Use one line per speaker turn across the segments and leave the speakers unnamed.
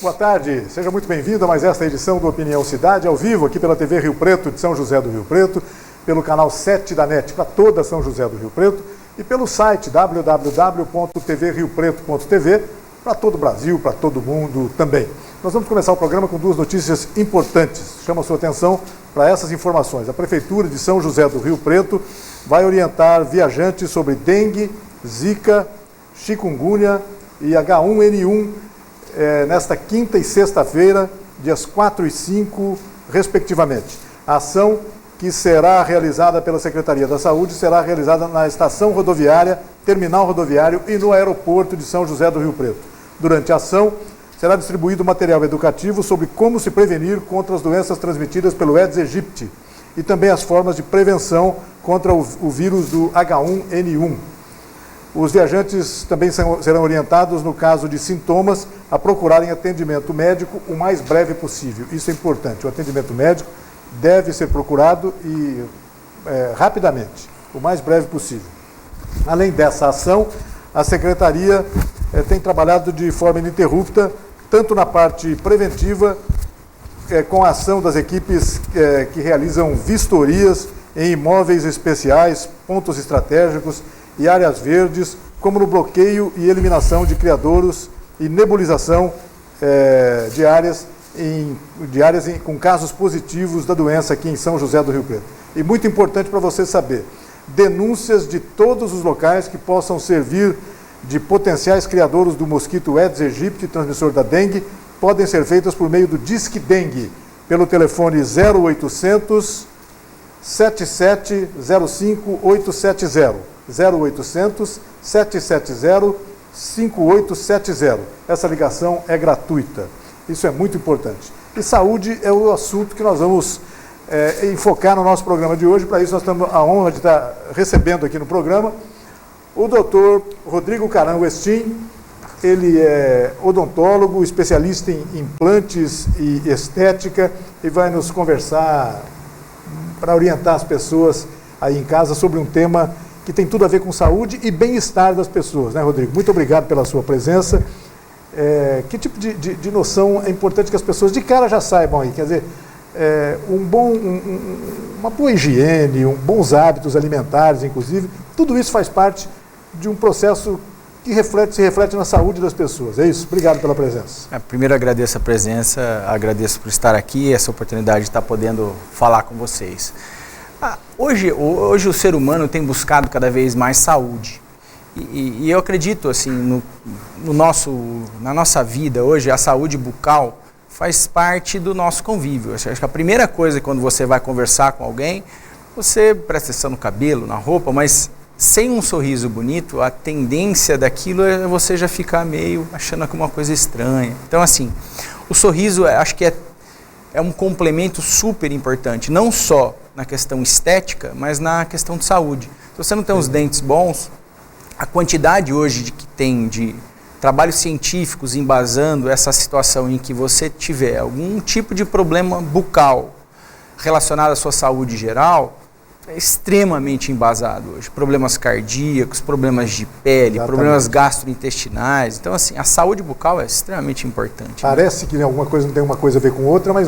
Boa tarde, seja muito bem-vindo a mais esta edição do Opinião Cidade, ao vivo aqui pela TV Rio Preto de São José do Rio Preto, pelo canal 7 da NET para toda São José do Rio Preto e pelo site www.tvriopreto.tv para todo o Brasil, para todo mundo também. Nós vamos começar o programa com duas notícias importantes. Chamo a sua atenção para essas informações. A Prefeitura de São José do Rio Preto vai orientar viajantes sobre dengue, zika, chikungunya e H1N1 nesta quinta e sexta-feira, dias 4 e 5, respectivamente. A ação, que será realizada pela Secretaria da Saúde, será realizada na estação rodoviária, terminal rodoviário e no aeroporto de São José do Rio Preto. Durante a ação, será distribuído material educativo sobre como se prevenir contra as doenças transmitidas pelo Aedes aegypti e também as formas de prevenção contra o vírus do H1N1. Os viajantes também serão orientados, no caso de sintomas, a procurarem atendimento médico o mais breve possível. Isso é importante. O atendimento médico deve ser procurado e rapidamente, o mais breve possível. Além dessa ação, a Secretaria tem trabalhado de forma ininterrupta, tanto na parte preventiva, com a ação das equipes que realizam vistorias em imóveis especiais, pontos estratégicos e áreas verdes, como no bloqueio e eliminação de criadouros e nebulização de áreas com casos positivos da doença aqui em São José do Rio Preto. E muito importante para você saber, denúncias de todos os locais que possam servir de potenciais criadouros do mosquito Aedes aegypti, transmissor da dengue, podem ser feitas por meio do Disque Dengue, pelo telefone 0800 7705 870. 0800 770 5870. Essa ligação é gratuita. Isso é muito importante. E saúde é o assunto que nós vamos enfocar no nosso programa de hoje. Para isso, nós temos a honra de estar recebendo aqui no programa o doutor Rodrigo Caran Westin. Ele é odontólogo, especialista em implantes e estética e vai nos conversar para orientar as pessoas aí em casa sobre um tema que tem tudo a ver com saúde e bem-estar das pessoas, né, Rodrigo? Muito obrigado pela sua presença. Que tipo de noção é importante que as pessoas de cara já saibam aí? Quer dizer, uma boa higiene, bons hábitos alimentares, inclusive, tudo isso faz parte de um processo que se reflete na saúde das pessoas. É isso? Obrigado pela presença.
Primeiro agradeço a presença, agradeço por estar aqui, essa oportunidade de estar podendo falar com vocês. Hoje o ser humano tem buscado cada vez mais saúde. E eu acredito, assim, na nossa vida hoje, a saúde bucal faz parte do nosso convívio. Acho que a primeira coisa quando você vai conversar com alguém, você presta atenção no cabelo, na roupa, mas sem um sorriso bonito, a tendência daquilo é você já ficar meio achando alguma coisa estranha. Então, assim, o sorriso acho que é um complemento super importante, não só na questão estética, mas na questão de saúde. Se você não tem os dentes bons, a quantidade hoje que tem de trabalhos científicos embasando essa situação em que você tiver algum tipo de problema bucal relacionado à sua saúde geral, é extremamente embasado hoje. Problemas cardíacos, problemas de pele, problemas gastrointestinais. Então, assim, a saúde bucal é extremamente importante.
Parece que alguma coisa não tem uma coisa a ver com outra, mas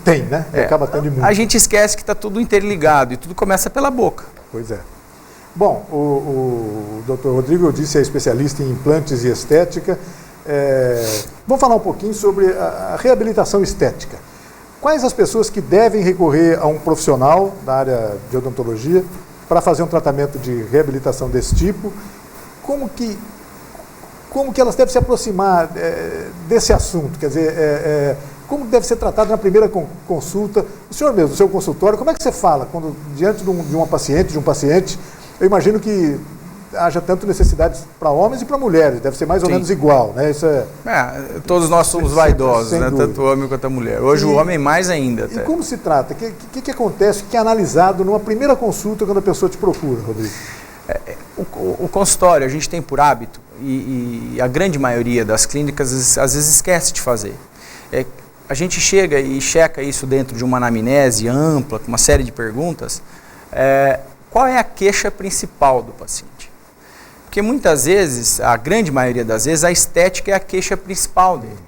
tem, né? Acaba tendo muito.
A gente esquece que está tudo interligado e tudo começa pela boca.
Pois é. Bom, o doutor Rodrigo, eu disse, é especialista em implantes e estética. Vamos falar um pouquinho sobre a reabilitação estética. Quais as pessoas que devem recorrer a um profissional da área de odontologia para fazer um tratamento de reabilitação desse tipo? Como que elas devem se aproximar desse assunto? Quer dizer, como deve ser tratado na primeira consulta? O senhor mesmo, no seu consultório, como é que você fala quando diante de um paciente? Eu imagino que haja tanto necessidades para homens e para mulheres, deve ser mais ou menos igual, né? Isso
todos nós somos vaidosos, né? Tanto o homem quanto a mulher. Hoje o homem mais ainda.
E como se trata? O que acontece, que é analisado numa primeira consulta quando a pessoa te procura, Rodrigo?
O consultório, a gente tem por hábito, e a grande maioria das clínicas às vezes esquece de fazer. A gente chega e checa isso dentro de uma anamnese ampla, com uma série de perguntas. Qual é a queixa principal do paciente? Porque muitas vezes, a grande maioria das vezes, a estética é a queixa principal dele.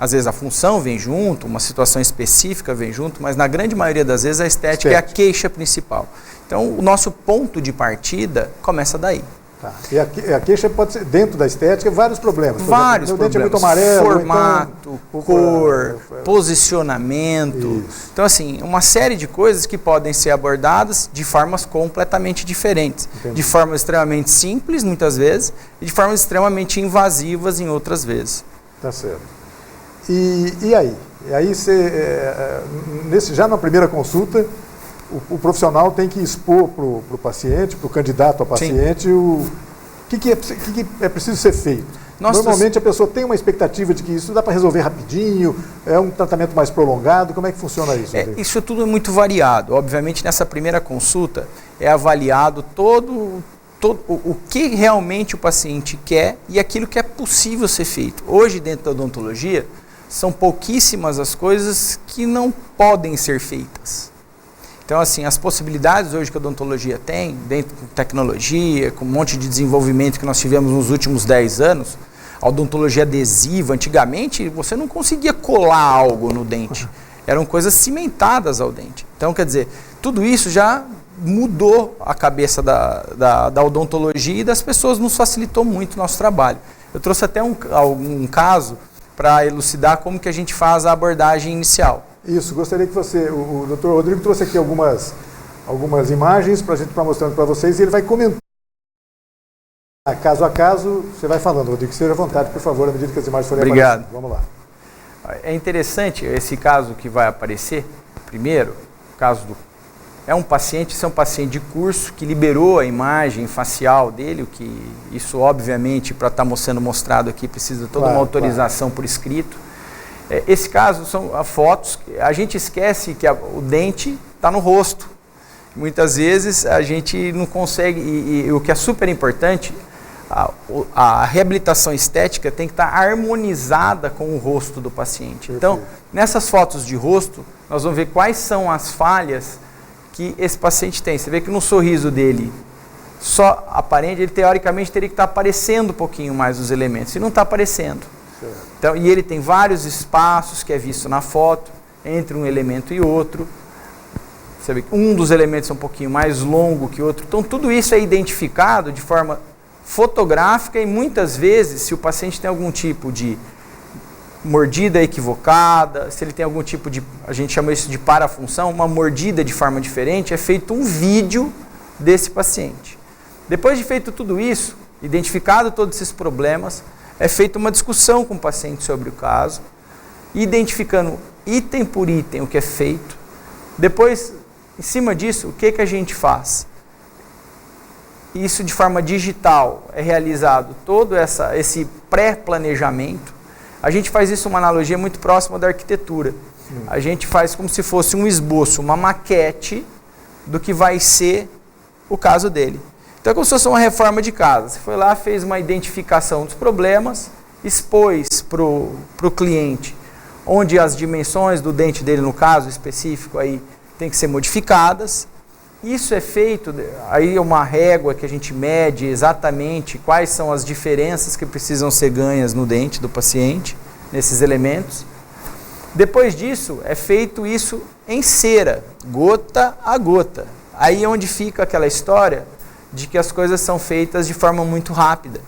Às vezes a função vem junto, uma situação específica vem junto, mas na grande maioria das vezes a estética é a queixa principal. Então, o nosso ponto de partida começa daí.
Tá. E a queixa pode ser, dentro da estética, vários problemas.
Vários
problemas. O dente é muito
amarelo,
amarelo,
formato,
então,
cor, posicionamento.
Isso.
Então, assim, uma série de coisas que podem ser abordadas de formas completamente diferentes.
Entendi.
De formas extremamente simples, muitas vezes, e de formas extremamente invasivas em outras vezes.
Tá certo. E aí? E aí, já na primeira consulta, o profissional tem que expor para o paciente, para o candidato a paciente, o que é preciso ser feito. Normalmente a pessoa tem uma expectativa de que isso dá para resolver rapidinho, é um tratamento mais prolongado, como é que funciona isso?
Isso tudo é muito variado. Obviamente, nessa primeira consulta é avaliado todo o que realmente o paciente quer e aquilo que é possível ser feito. Hoje, dentro da odontologia, são pouquíssimas as coisas que não podem ser feitas. Então, assim, as possibilidades hoje que a odontologia tem, dentro de tecnologia, com um monte de desenvolvimento que nós tivemos nos últimos 10 anos, a odontologia adesiva, antigamente você não conseguia colar algo no dente, eram coisas cimentadas ao dente. Então, quer dizer, tudo isso já mudou a cabeça da odontologia e das pessoas, nos facilitou muito o nosso trabalho. Eu trouxe até um caso para elucidar como que a gente faz a abordagem inicial.
Isso, gostaria que o Dr. Rodrigo trouxe aqui algumas imagens para a gente estar mostrando para vocês e ele vai comentar. Caso a caso, você vai falando, Rodrigo, seja à vontade, por favor, à medida que as imagens forem
aparecendo.
Vamos lá.
É interessante esse caso que vai aparecer, primeiro, é um paciente de curso que liberou a imagem facial dele, isso obviamente para estar sendo mostrado aqui precisa toda uma autorização por escrito. Esse caso são fotos, a gente esquece que o dente está no rosto. Muitas vezes a gente não consegue, e o que é super importante, a reabilitação estética tem que estar harmonizada com o rosto do paciente. Então, nessas fotos de rosto, nós vamos ver quais são as falhas que esse paciente tem. Você vê que no sorriso dele, só aparente, ele teoricamente teria que estar aparecendo um pouquinho mais os elementos, e não está aparecendo. Então, e ele tem vários espaços que é visto na foto, entre um elemento e outro. Você vê que um dos elementos é um pouquinho mais longo que o outro. Então, tudo isso é identificado de forma fotográfica e muitas vezes, se o paciente tem algum tipo de mordida equivocada, se ele tem algum tipo de, a gente chama isso de parafunção, uma mordida de forma diferente, é feito um vídeo desse paciente. Depois de feito tudo isso, identificado todos esses problemas, é feita uma discussão com o paciente sobre o caso, identificando item por item o que é feito. Depois, em cima disso, o que a gente faz? Isso de forma digital é realizado todo esse pré-planejamento. A gente faz isso uma analogia muito próxima da arquitetura. A gente faz como se fosse um esboço, uma maquete do que vai ser o caso dele. Então é como se fosse uma reforma de casa. Você foi lá, fez uma identificação dos problemas, expôs para o cliente onde as dimensões do dente dele, no caso específico, aí tem que ser modificadas. Isso é feito, aí é uma régua que a gente mede exatamente quais são as diferenças que precisam ser ganhas no dente do paciente, nesses elementos. Depois disso, é feito isso em cera, gota a gota. Aí é onde fica aquela história de que as coisas são feitas de forma muito rápida.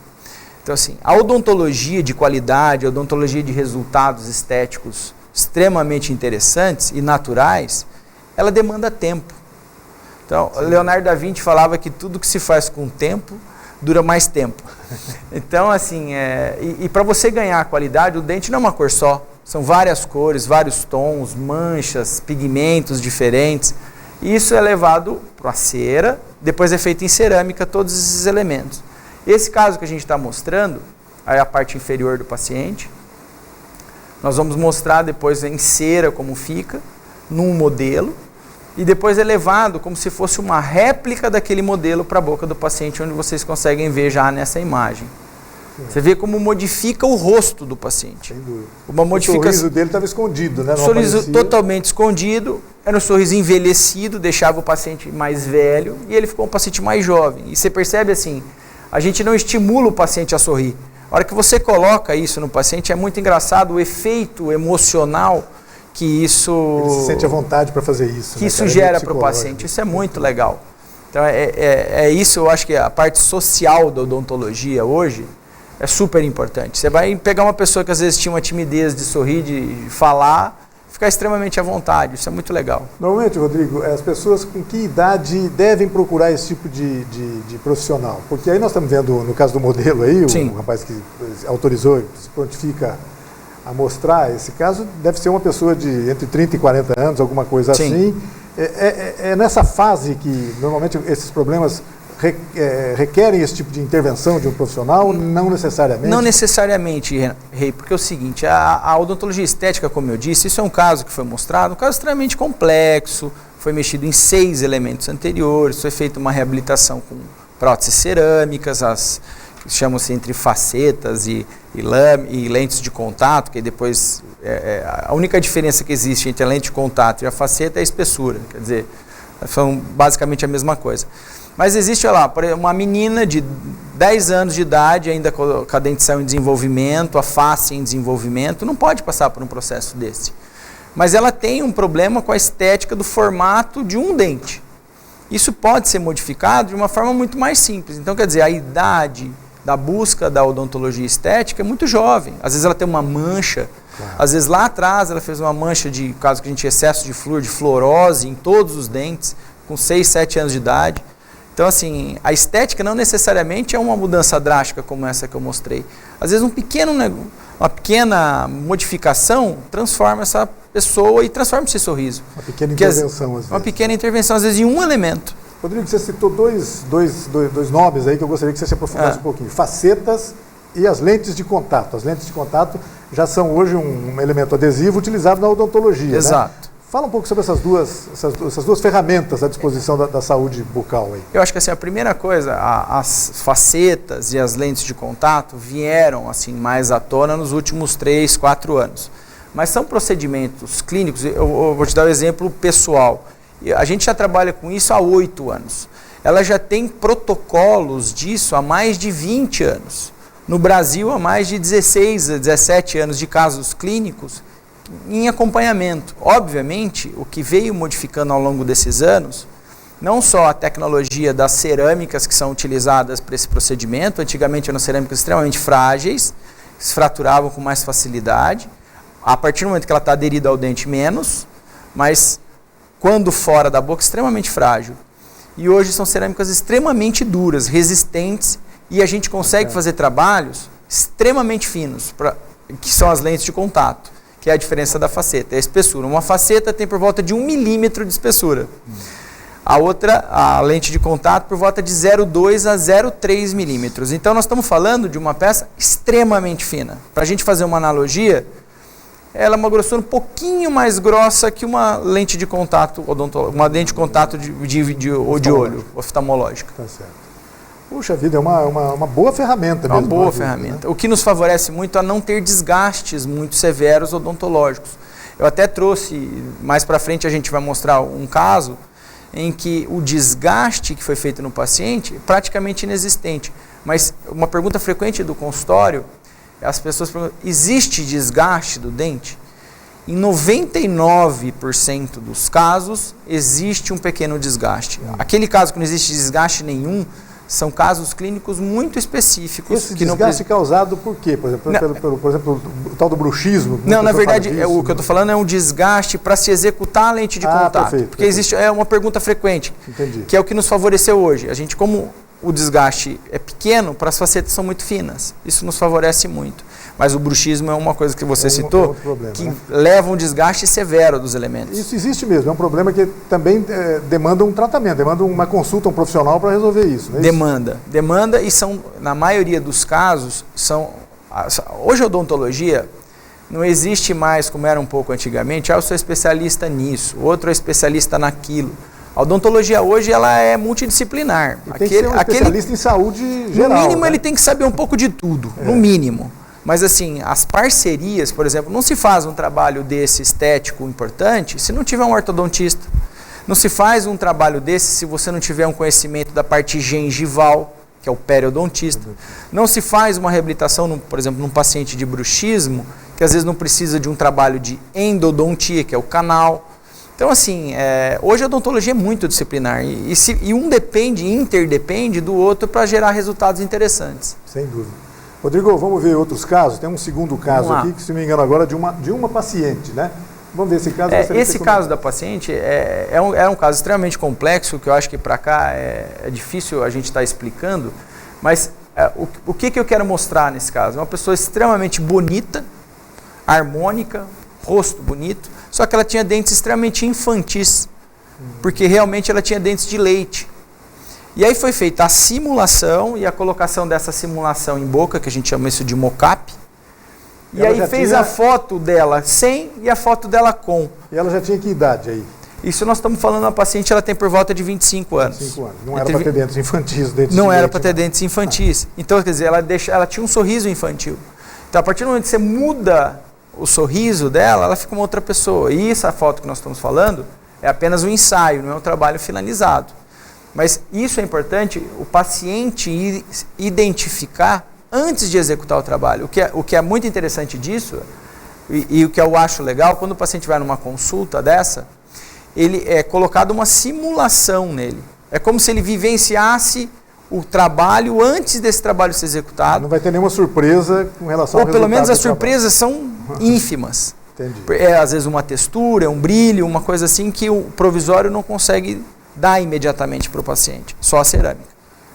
Então, assim, a odontologia de qualidade, a odontologia de resultados estéticos extremamente interessantes e naturais, ela demanda tempo. Então, Leonardo da Vinci falava que tudo que se faz com tempo dura mais tempo. Então, assim, e para você ganhar a qualidade, o dente não é uma cor só. São várias cores, vários tons, manchas, pigmentos diferentes. Isso é levado para a cera, depois é feito em cerâmica todos esses elementos. Esse caso que a gente está mostrando, aí a parte inferior do paciente, nós vamos mostrar depois em cera como fica, num modelo, e depois é levado como se fosse uma réplica daquele modelo para a boca do paciente, onde vocês conseguem ver já nessa imagem. Você vê como modifica o rosto do paciente.
Sem dúvida.
O
sorriso dele estava escondido, né?
O sorriso totalmente escondido, era um sorriso envelhecido, deixava o paciente mais velho e ele ficou um paciente mais jovem. E você percebe assim, a gente não estimula o paciente a sorrir, A hora que você coloca isso no paciente, é muito engraçado o efeito emocional que isso...
Ele se sente à vontade para fazer isso.
Que isso gera para o paciente. Isso é muito legal. Então, é isso, eu acho que a parte social da odontologia hoje é super importante. Você vai pegar uma pessoa que às vezes tinha uma timidez de sorrir, de falar, ficar extremamente à vontade. Isso é muito legal.
Normalmente, Rodrigo, as pessoas com que idade devem procurar esse tipo de profissional? Porque aí nós estamos vendo, no caso do modelo aí, o rapaz que autorizou e se prontifica a mostrar esse caso, deve ser uma pessoa de entre 30 e 40 anos, alguma coisa assim. É nessa fase que normalmente esses problemas requerem esse tipo de intervenção de um profissional? Não necessariamente?
Não necessariamente, Rei, porque é o seguinte, a odontologia estética, como eu disse, isso é um caso que foi mostrado, um caso extremamente complexo, foi mexido em 6 elementos anteriores, foi feita uma reabilitação com próteses cerâmicas, as que chamam-se entre facetas e lentes de contato, que depois a única diferença que existe entre a lente de contato e a faceta é a espessura, quer dizer, são basicamente a mesma coisa. Mas existe, olha lá, uma menina de 10 anos de idade, ainda com a dentição em desenvolvimento, a face em desenvolvimento, não pode passar por um processo desse. Mas ela tem um problema com a estética do formato de um dente. Isso pode ser modificado de uma forma muito mais simples. Então, quer dizer, a idade da busca da odontologia estética é muito jovem. Às vezes ela tem uma mancha, às vezes lá atrás ela fez uma mancha de, caso que a gente tinha excesso de flúor, de fluorose em todos os dentes, com 6, 7 anos de idade. Então, assim, a estética não necessariamente é uma mudança drástica como essa que eu mostrei. Às vezes uma pequena modificação transforma essa pessoa e transforma esse sorriso.
Uma pequena intervenção, às vezes.
Uma pequena intervenção, às vezes, em um elemento.
Rodrigo, você citou dois nomes aí que eu gostaria que você se aprofundasse um pouquinho. Facetas e as lentes de contato. As lentes de contato já são hoje um elemento adesivo utilizado na odontologia.
Exato.
Né? Fala um pouco sobre essas duas ferramentas à disposição da saúde bucal aí.
Eu acho que assim, a primeira coisa, as facetas e as lentes de contato vieram assim, mais à tona nos últimos 3, 4 anos. Mas são procedimentos clínicos, eu vou te dar um exemplo pessoal. A gente já trabalha com isso há 8 anos. Ela já tem protocolos disso há mais de 20 anos. No Brasil, há mais de 16 a 17 anos de casos clínicos em acompanhamento. Obviamente, o que veio modificando ao longo desses anos, não só a tecnologia das cerâmicas que são utilizadas para esse procedimento, antigamente eram cerâmicas extremamente frágeis, que se fraturavam com mais facilidade, a partir do momento que ela está aderida ao dente menos, mas quando fora da boca, extremamente frágil. E hoje são cerâmicas extremamente duras, resistentes, e a gente consegue fazer trabalhos extremamente finos, que são as lentes de contato, que é a diferença da faceta, é a espessura. Uma faceta tem por volta de 1 milímetro de espessura. A outra, a lente de contato, por volta de 0,2 a 0,3 milímetros. Então, nós estamos falando de uma peça extremamente fina. Para a gente fazer uma analogia, ela é uma grossura um pouquinho mais grossa que uma lente de contato uma lente de contato de olho, oftalmológica.
Tá certo. Puxa vida, é uma boa ferramenta mesmo.
Uma boa ferramenta. Né? O que nos favorece muito é não ter desgastes muito severos odontológicos. Eu até trouxe, mais para frente a gente vai mostrar um caso em que o desgaste que foi feito no paciente é praticamente inexistente. Mas uma pergunta frequente do consultório, as pessoas perguntam, existe desgaste do dente? Em 99% dos casos, existe um pequeno desgaste. Aquele caso que não existe desgaste nenhum, são casos clínicos muito específicos.
Esse desgaste causado por quê? Por exemplo, o tal do bruxismo?
Não, na verdade, o que eu estou falando é um desgaste para se executar a lente de contato.
Perfeito,
porque existe uma pergunta frequente, que é o que nos favoreceu hoje. A gente, como o desgaste é pequeno, para as facetas são muito finas. Isso nos favorece muito. Mas o bruxismo é uma coisa que você citou, que leva um desgaste severo dos elementos.
Isso existe mesmo, é um problema que também demanda um tratamento, demanda uma consulta, um profissional para resolver isso. Não é
demanda e são, na maioria dos casos, hoje a odontologia não existe mais, como era um pouco antigamente, eu sou especialista nisso, outro é especialista naquilo. A odontologia hoje ela é multidisciplinar.
Tem que ser um especialista em saúde geral.
No mínimo, ele tem que saber um pouco de tudo, no mínimo. Mas assim, as parcerias, por exemplo, não se faz um trabalho desse estético importante se não tiver um ortodontista. Não se faz um trabalho desse se você não tiver um conhecimento da parte gengival, que é o periodontista. Não se faz uma reabilitação, por exemplo, num paciente de bruxismo, que às vezes não precisa de um trabalho de endodontia, que é o canal. Então, assim, hoje a odontologia é muito disciplinar e um interdepende do outro para gerar resultados interessantes.
Sem dúvida. Rodrigo, vamos ver outros casos. Tem um segundo caso aqui, que se não me engano agora, de uma paciente, né? Vamos ver esse caso.
Esse caso da paciente é um caso extremamente complexo, que eu acho que para cá é difícil a gente estar explicando, mas o que eu quero mostrar nesse caso? É uma pessoa extremamente bonita, harmônica, rosto bonito, só que ela tinha dentes extremamente infantis, porque realmente ela tinha dentes de leite. E aí foi feita a simulação e a colocação dessa simulação em boca, que a gente chama isso de mock-up. E aí fez a foto dela sem e a foto dela com.
E ela já tinha que idade aí?
Isso nós estamos falando, a paciente ela tem por volta de 25 anos.
25 anos. Não era para ter dentes infantis.
Não era para ter dentes infantis. Então, quer dizer, ela tinha um sorriso infantil. Então, a partir do momento que você muda o sorriso dela, ela fica uma outra pessoa. E essa foto que nós estamos falando é apenas um ensaio, não é um trabalho finalizado. Mas isso é importante, o paciente identificar antes de executar o trabalho. O que é muito interessante disso, e o que eu acho legal, quando o paciente vai numa consulta dessa, ele é colocado uma simulação nele. É como se ele vivenciasse o trabalho antes desse trabalho ser executado.
Não vai ter nenhuma surpresa com relação ao resultado.
Ou pelo menos as surpresas são ínfimas.
Entendi.
Às vezes uma textura, um brilho, uma coisa assim que o provisório não consegue dar imediatamente para o paciente, só a cerâmica.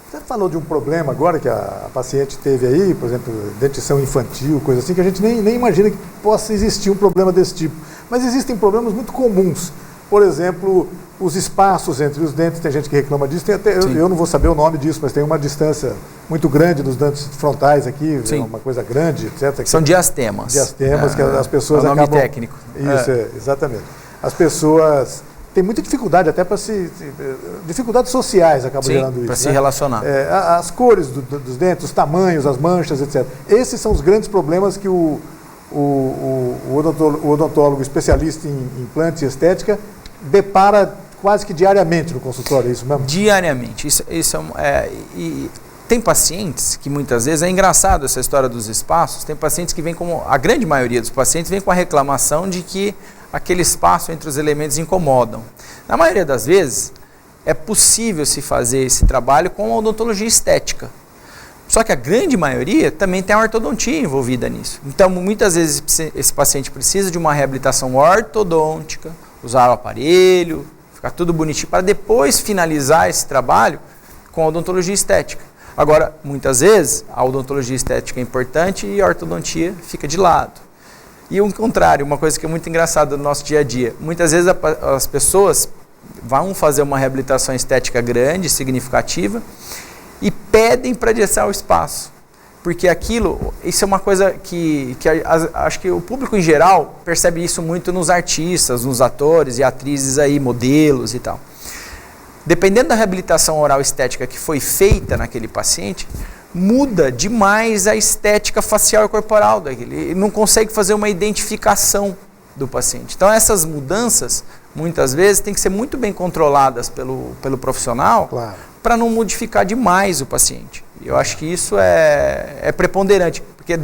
Você falou de um problema agora que a paciente teve aí, por exemplo, dentição infantil, coisa assim, que a gente nem imagina que possa existir um problema desse tipo. Mas existem problemas muito comuns. Por exemplo, os espaços entre os dentes, tem gente que reclama disso, eu não vou saber o nome disso, mas tem uma distância muito grande nos dentes frontais aqui, uma coisa grande, etc.
São diastemas.
Diastemas, que as pessoas
acabam... É o
nome
técnico.
Isso, exatamente. As pessoas têm muita dificuldade até para dificuldades sociais acabam gerando isso.
Para se relacionar.
As cores dos dentes, os tamanhos, as manchas, etc. Esses são os grandes problemas que o odontólogo especialista em implante e estética depara quase que diariamente no consultório, é isso mesmo?
Diariamente. E tem pacientes que muitas vezes, é engraçado essa história dos espaços, tem pacientes que vêm a grande maioria dos pacientes vem com a reclamação de que aquele espaço entre os elementos incomodam. Na maioria das vezes, é possível se fazer esse trabalho com a odontologia estética. Só que a grande maioria também tem a ortodontia envolvida nisso. Então, muitas vezes, esse paciente precisa de uma reabilitação ortodôntica, usar o aparelho, ficar tudo bonitinho, para depois finalizar esse trabalho com a odontologia estética. Agora, muitas vezes, a odontologia estética é importante e a ortodontia fica de lado. E o contrário, uma coisa que é muito engraçada no nosso dia a dia. Muitas vezes as pessoas vão fazer uma reabilitação estética grande, significativa, e pedem para adiantar o espaço. Porque isso é uma coisa que acho que o público em geral percebe isso muito nos artistas, nos atores e atrizes aí, modelos e tal. Dependendo da reabilitação oral estética que foi feita naquele paciente, muda demais a estética facial e corporal daquele. Ele não consegue fazer uma identificação do paciente. Então essas mudanças, muitas vezes, têm que ser muito bem controladas pelo profissional,
claro,
para não modificar demais o paciente. Eu acho que isso é preponderante, porque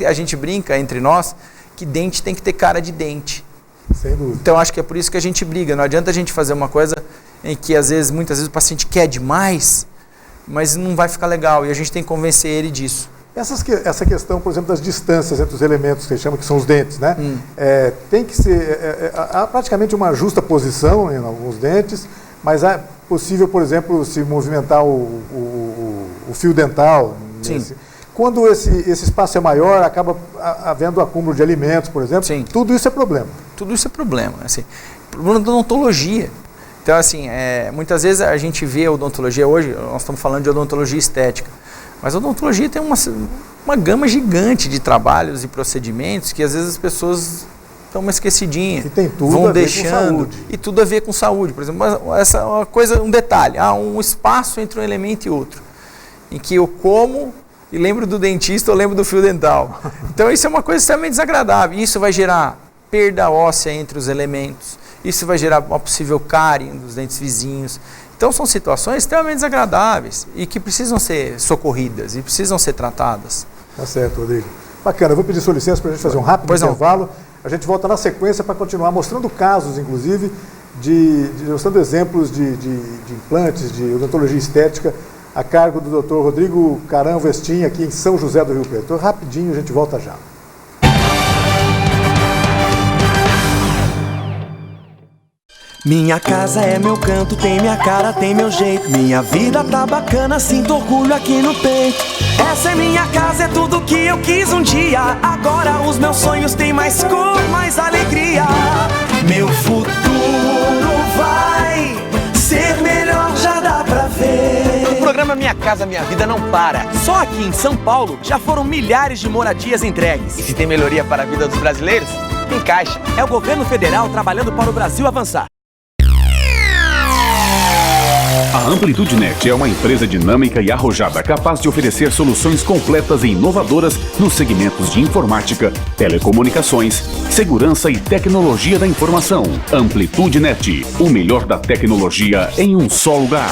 a gente brinca entre nós que dente tem que ter cara de dente.
Sem dúvida.
Então acho que é por isso que a gente briga. Não adianta a gente fazer uma coisa em que muitas vezes o paciente quer demais, mas não vai ficar legal e a gente tem que convencer ele disso.
Essa questão, por exemplo, das distâncias entre os elementos que a gente chama que são os dentes, né? Tem que ser há praticamente uma justa posição em alguns dentes, mas é possível, por exemplo, se movimentar o fio dental. Quando esse espaço é maior, acaba havendo acúmulo de alimentos, por exemplo.
Sim.
Tudo isso é problema.
Tudo isso é problema. Assim, problema da odontologia. Então, assim, muitas vezes a gente vê a odontologia hoje, nós estamos falando de odontologia estética, mas a odontologia tem uma gama gigante de trabalhos e procedimentos que às vezes as pessoas dão uma esquecidinha,
e tem tudo
vão
a ver
deixando,
com saúde.
E tudo a ver com saúde. Por exemplo, um detalhe, um espaço entre um elemento e outro, em que eu como e lembro do dentista, eu lembro do fio dental. Então isso é uma coisa extremamente desagradável. Isso vai gerar perda óssea entre os elementos. Isso vai gerar uma possível cárie dos dentes vizinhos. Então são situações extremamente desagradáveis e que precisam ser socorridas e precisam ser tratadas.
Tá certo, Rodrigo. Bacana, eu vou pedir sua licença para a gente fazer um rápido intervalo. A gente volta na sequência para continuar mostrando casos, inclusive, mostrando exemplos de implantes, de odontologia estética, a cargo do Dr. Rodrigo Caran Westin, aqui em São José do Rio Preto. Então, rapidinho, a gente volta já.
Minha casa é meu canto, tem minha cara, tem meu jeito. Minha vida tá bacana, sinto orgulho aqui no peito. Essa é minha casa, é tudo que eu quis um dia. Agora os meus sonhos têm mais cor, mais alegria. Meu futuro vai ser melhor, já dá pra ver.
O programa Minha Casa Minha Vida não para.
Só aqui em São Paulo já foram milhares de moradias entregues.
E se tem melhoria para a vida dos brasileiros, tem Caixa.
É o governo federal trabalhando para o Brasil avançar.
A AmplitudeNet é uma empresa dinâmica e arrojada capaz de oferecer soluções completas e inovadoras nos segmentos de informática, telecomunicações, segurança e tecnologia da informação. AmplitudeNet, o melhor da tecnologia em um só lugar.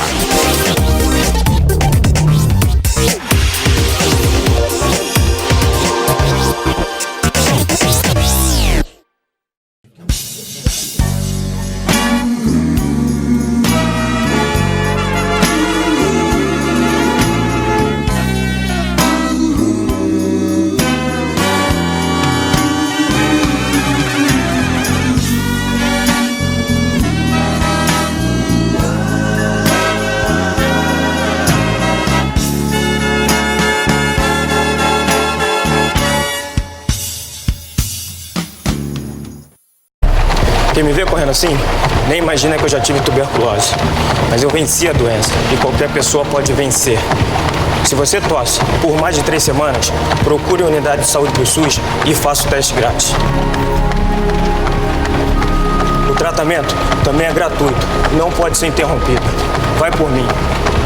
Quem me vê correndo assim, nem imagina que eu já tive tuberculose. Mas eu venci a doença e qualquer pessoa pode vencer. Se você tosse por mais de 3 semanas, procure a unidade de saúde do SUS e faça o teste grátis. O tratamento também é gratuito, não pode ser interrompido. Vai por mim.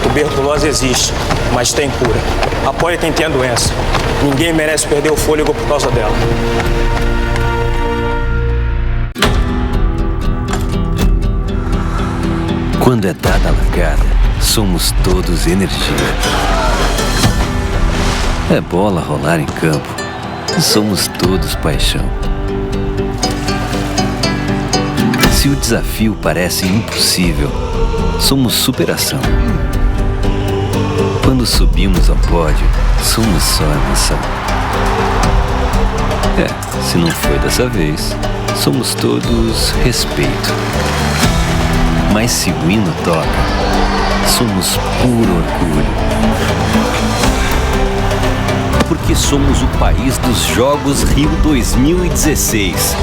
Tuberculose existe, mas tem cura. Apoie quem tem a doença. Ninguém merece perder o fôlego por causa dela.
Quando é dada a largada, somos todos energia. É bola rolar em campo, somos todos paixão. Se o desafio parece impossível, somos superação. Quando subimos ao pódio, somos só emoção. Se não foi dessa vez, somos todos respeito. Mas se o hino toca, somos puro orgulho. Porque somos o país dos Jogos Rio 2016.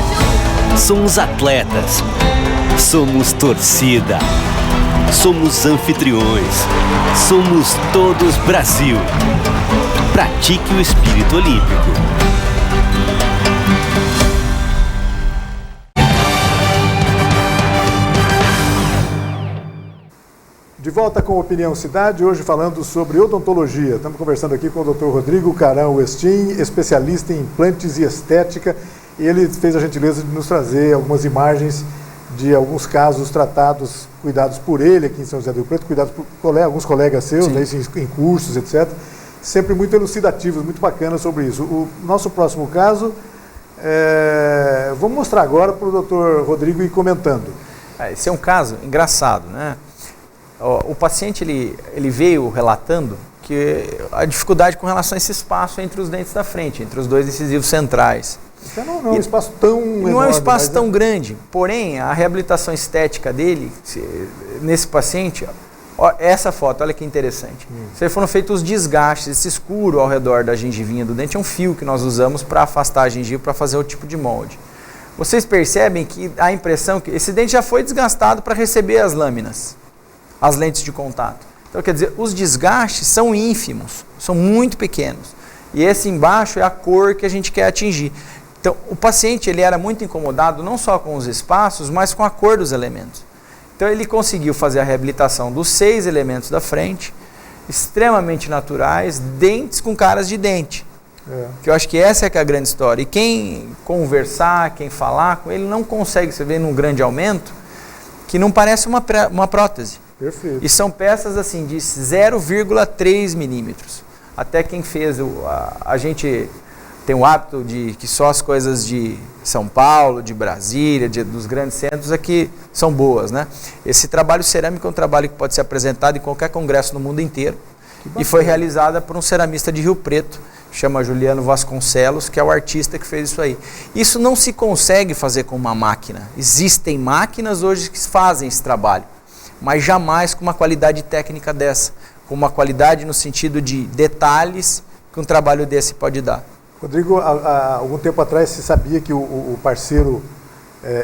Somos atletas, somos torcida, somos anfitriões, somos todos Brasil. Pratique o espírito olímpico.
De volta com Opinião Cidade, hoje falando sobre odontologia. Estamos conversando aqui com o Dr. Rodrigo Caran Westin, especialista em implantes e estética, e ele fez a gentileza de nos trazer algumas imagens de alguns casos tratados, cuidados por ele aqui em São José do Rio Preto, cuidados por alguns colegas seus, né, em cursos, etc. Sempre muito elucidativos, muito bacanas sobre isso. O nosso próximo caso, vamos mostrar agora para o Dr. Rodrigo ir comentando.
Esse é um caso engraçado, né? O paciente ele veio relatando que a dificuldade com relação a esse espaço entre os dentes da frente, entre os dois incisivos centrais.
Então não é um espaço tão enorme.
Não é um espaço tão grande, porém a reabilitação estética dele, nesse paciente, essa foto, olha que interessante. Foram feitos os desgastes, esse escuro ao redor da gengivinha do dente é um fio que nós usamos para afastar a gengiva, para fazer o tipo de molde. Vocês percebem que a impressão que esse dente já foi desgastado para receber as lâminas, as lentes de contato. Então, quer dizer, os desgastes são ínfimos, são muito pequenos. E esse embaixo é a cor que a gente quer atingir. Então, o paciente ele era muito incomodado não só com os espaços, mas com a cor dos elementos. Então, ele conseguiu fazer a reabilitação dos 6 elementos da frente, extremamente naturais, dentes com caras de dente. Que eu acho que essa é que é a grande história. E quem conversar, quem falar com ele, não consegue, você vê num grande aumento, que não parece uma prótese.
Perfeito.
E são peças assim de 0,3 milímetros. Até quem fez, a gente tem o hábito de que só as coisas de São Paulo, de Brasília, dos grandes centros aqui são boas, né? Esse trabalho cerâmico é um trabalho que pode ser apresentado em qualquer congresso no mundo inteiro. E foi realizada por um ceramista de Rio Preto, chama Juliano Vasconcelos, que é o artista que fez isso aí. Isso não se consegue fazer com uma máquina. Existem máquinas hoje que fazem esse trabalho, mas jamais com uma qualidade técnica dessa, com uma qualidade no sentido de detalhes que um trabalho desse pode dar.
Rodrigo, há algum tempo atrás se sabia que o parceiro